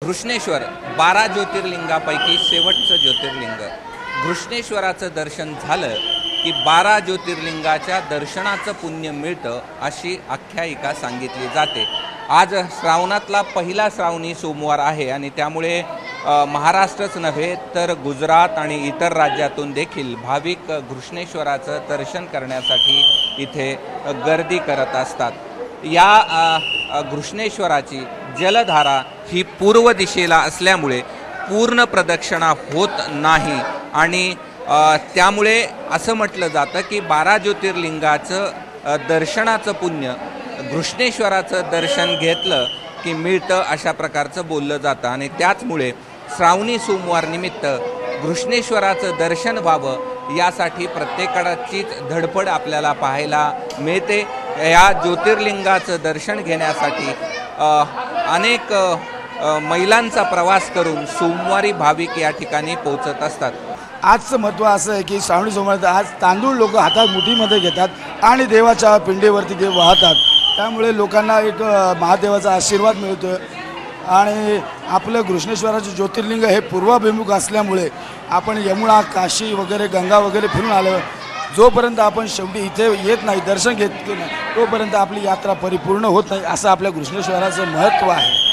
घृष्णेश्वर 12 ज्योतिर्लिंगापैकी शेवटचं ज्योतिर्लिंग। घृष्णेश्वराचं दर्शन झालं की 12 ज्योतिर्लिंगाच्या दर्शनाचं पुण्य मिळतं अशी आख्यायिका सांगितली जाते। आज श्रावणातला पहिला श्रावणी सोमवार आहे आणि त्यामुळे महाराष्ट्रच नव्हे तर गुजरात आणि इतर राज्यातून देखील भाविक घृष्णेश्वराचं दर्शन करण्यासाठी इथे गर्दी करत असतात। या घृष्णेश्वराची जलधारा ही पूर्व दिशेला असल्यामुळे पूर्ण प्रदक्षिणा होत नाही आणि त्यामुळे असं म्हटलं जातं की 12 ज्योतिर्लिंगाचं दर्शनाचं पुण्य घृष्णेश्वराचं दर्शन घेतलं की मिळतं अशा प्रकारचं बोललं जातं आणि त्याचमुळे श्रावणी सोमवार निमित्त घृष्णेश्वराचं दर्शन व्हावं यासाठी प्रत्येकाचीच धडपड आपल्याला पाहायला मिळते। या ज्योतिर्लिंगाचं दर्शन घेण्यासाठी अनेक मैलांचा प्रवास करून सोमवारी भाविक या ठिकाणी पोहोचत असतात। आजचं महत्त्व असं आहे की श्रावणी सोमवार आज तांदूळ लोक हातात मुठीमध्ये घेतात आणि देवाच्या पिंडीवरती ते वाहतात, त्यामुळे लोकांना एक महादेवाचा आशीर्वाद मिळतो आणि आपलं घृष्णेश्वराचं ज्योतिर्लिंग हे पूर्वाभिमुख असल्यामुळे आपण यमुना काशी वगैरे गंगा वगैरे फिरून आलं, जोपर्यंत आपण शेवटी इथे येत नाही दर्शन घेत नाही तोपर्यंत आपली यात्रा परिपूर्ण होत नाही, असं आपल्या घृष्णेश्वराचं महत्त्व आहे।